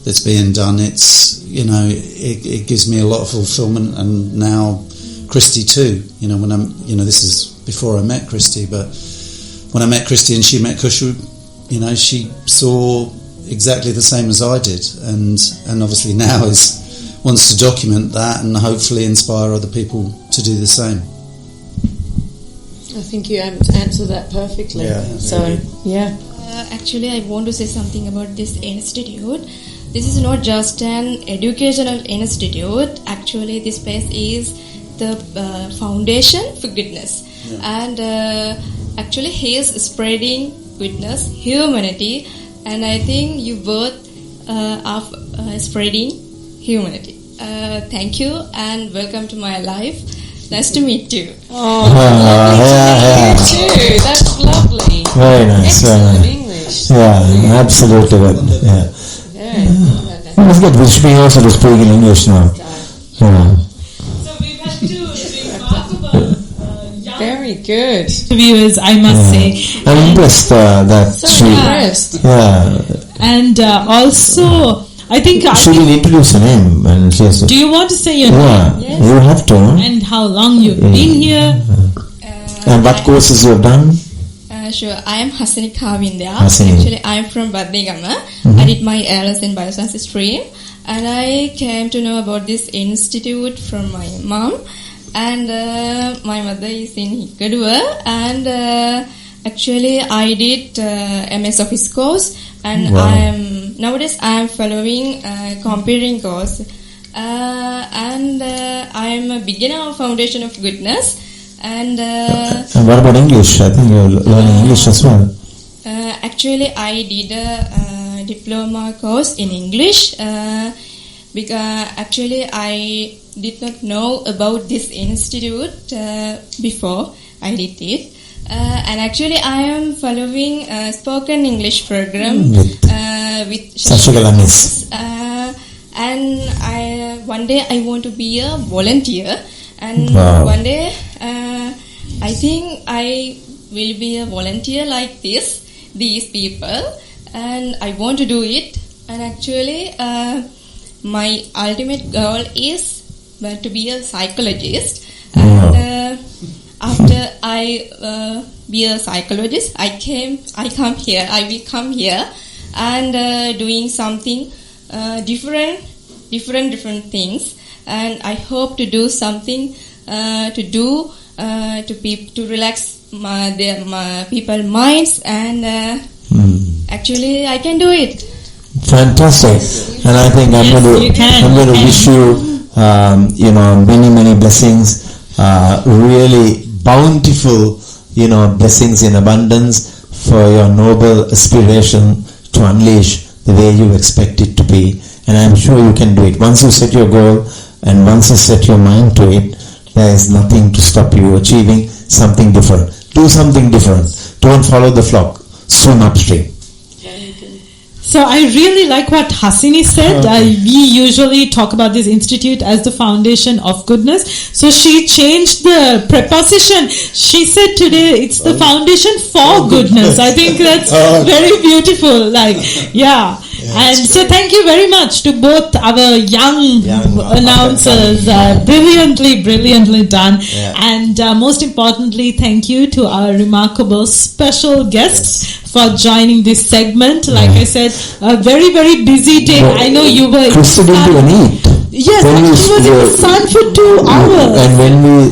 Speaker 4: that's being done, it's, you know, it gives me a lot of fulfillment. And now Christy too. You know, this is before I met Christy, but when I met Christy and she met Kushal, you know, she saw exactly the same as I did, and obviously now wants to document that and hopefully inspire other people to do the same.
Speaker 3: I think you answered that perfectly.
Speaker 2: Yeah.
Speaker 3: So, yeah.
Speaker 6: Actually, I want to say something about this institute. This is not just an educational institute. Actually, this place is the foundation for goodness. Yeah. And actually, he is spreading goodness, humanity, and I think you both are spreading humanity. Thank you and welcome to my life. Nice to meet you.
Speaker 3: Oh, lovely to meet you too. That's lovely.
Speaker 2: Very nice.
Speaker 3: Excellent English.
Speaker 2: Yeah, absolutely good. Yeah. You must get Vishmi also to speak in English now. Yeah.
Speaker 1: So we've had two remarkable young
Speaker 3: Very good.
Speaker 1: interviewers, I must say.
Speaker 2: I'm impressed that
Speaker 3: So
Speaker 2: she.
Speaker 3: impressed.
Speaker 2: Yeah.
Speaker 1: And also, I think...
Speaker 2: She will introduce her name, and she has to.
Speaker 1: Do you want to say your
Speaker 2: Yeah,
Speaker 1: name?
Speaker 6: Yes.
Speaker 2: you have to.
Speaker 1: And how long you've been here?
Speaker 2: And what courses you have done?
Speaker 6: Sure, I am Hasini Kavindya.
Speaker 2: Hasini.
Speaker 6: Actually, I am from Baddigama. I did my ALS in Bioscience stream, and I came to know about this institute from my mom. And my mother is in Hikkaduwa, and actually I did MS Office course, and
Speaker 2: Wow.
Speaker 6: nowadays I am following computing course, and I am a beginner of Foundation of Goodness. And
Speaker 2: what about English? I think you're learning English as well.
Speaker 6: actually, I did a diploma course in English because actually I did not know about this institute before I did it. And actually, I am following a spoken English program with
Speaker 2: Sashikala Miss.
Speaker 6: And one day I want to be a volunteer, and
Speaker 2: Wow.
Speaker 6: one day I think I will be a volunteer like these people, and I want to do it. And actually, my ultimate goal is to be a psychologist. And after I be a psychologist, I will come here and doing something different things. And I hope to do something to relax my people's minds, and actually I can do it.
Speaker 2: Fantastic. And I think I'm going to wish you, many blessings, really bountiful, blessings in abundance for your noble aspiration to unleash the way you expect it to be. And I'm sure you can do it. Once you set your goal and once you set your mind to it, there is nothing to stop you achieving something different. Do something different. Don't follow the flock. Swim upstream.
Speaker 1: So I really like what Hasini said. We usually talk about this institute as the foundation of goodness. So she changed the preposition. She said today it's the foundation for goodness. I think that's very beautiful. And so thank you very much to both our young announcers. Brilliantly done.
Speaker 2: Yeah.
Speaker 1: And most importantly, thank you to our remarkable special guests for joining this segment. Like I said, a very, very busy day. I know you were...
Speaker 2: Krista didn't even eat.
Speaker 1: Yes, and she was in the sun for 2 hours.
Speaker 2: And when we,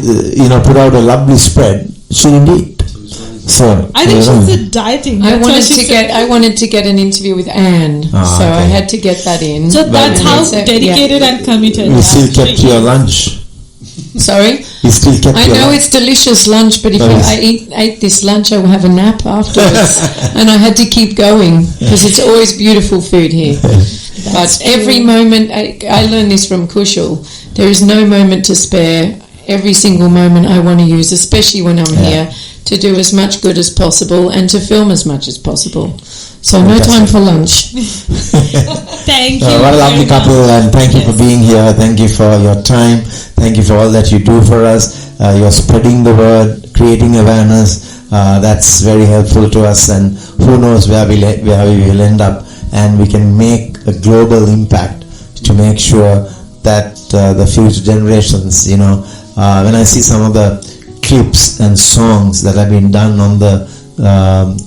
Speaker 2: put out a lovely spread, she didn't eat. So
Speaker 1: I think she's dieting.
Speaker 3: I wanted to get an interview with Anne, so I had to get that in.
Speaker 1: So that's how dedicated and committed.
Speaker 2: You still kept your lunch.
Speaker 3: Sorry?
Speaker 2: You still kept
Speaker 3: I
Speaker 2: your
Speaker 3: know
Speaker 2: lunch.
Speaker 3: it's delicious lunch, but if I ate this lunch, I will have a nap afterwards. And I had to keep going because it's always beautiful food here. But every moment, I learned this from Kushal, there is no moment to spare. every single moment I want to use, especially when I'm here, to do as much good as possible and to film as much as possible. So no time for lunch.
Speaker 1: Thank you.
Speaker 2: What a lovely
Speaker 1: very
Speaker 2: couple,
Speaker 1: much.
Speaker 2: and thank you for being here. Thank you for your time. Thank you for all that you do for us. You're spreading the word, creating awareness. That's very helpful to us, and who knows where we will end up, and we can make a global impact to make sure that the future generations, when I see some of the clips and songs that have been done on the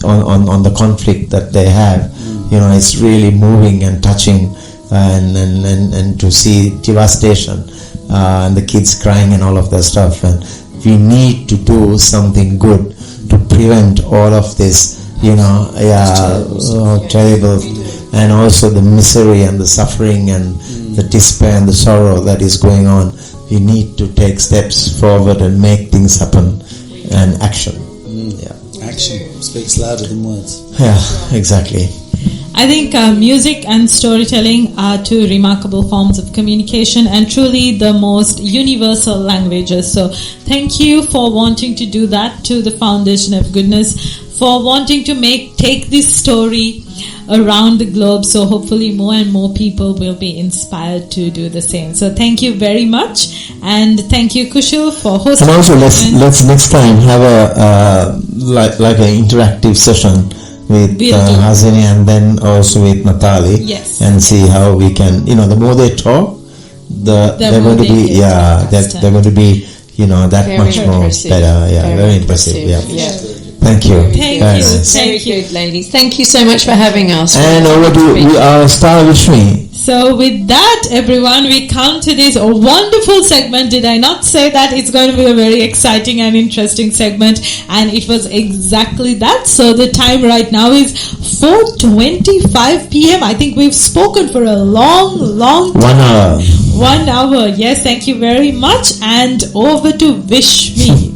Speaker 2: on the conflict that they have, it's really moving and touching, and to see devastation and the kids crying and all of that stuff. And we need to do something good to prevent all of this, terrible, and also the misery and the suffering and the despair and the sorrow that is going on. We need to take steps forward and make things happen, and action.
Speaker 4: Action speaks louder than words.
Speaker 2: Yeah, exactly.
Speaker 1: I think music and storytelling are two remarkable forms of communication and truly the most universal languages. So thank you for wanting to do that, to the Foundation of Goodness, for wanting to take this story around the globe, so hopefully more and more people will be inspired to do the same. So thank you very much, and thank you, Kushal, for hosting.
Speaker 2: And also let's next time have a like an interactive session with Hasini, and then also with Natali.
Speaker 1: Yes.
Speaker 2: And see how we can, the more they talk, they're going to be they're going to be that
Speaker 3: Very
Speaker 2: much more
Speaker 3: impressive.
Speaker 2: better. Very impressive. Thank you.
Speaker 1: Thank
Speaker 2: Very
Speaker 1: you.
Speaker 2: nice.
Speaker 3: Very good, ladies. Thank you so much for having us.
Speaker 2: And over to our star Vishmi.
Speaker 1: So with that, everyone, we come to this wonderful segment. Did I not say that? It's going to be a very exciting and interesting segment, and it was exactly that. So the time right now is 4:25 p.m. I think we've spoken for a long time. 1 hour. Yes, thank you very much. And over to Vishmi.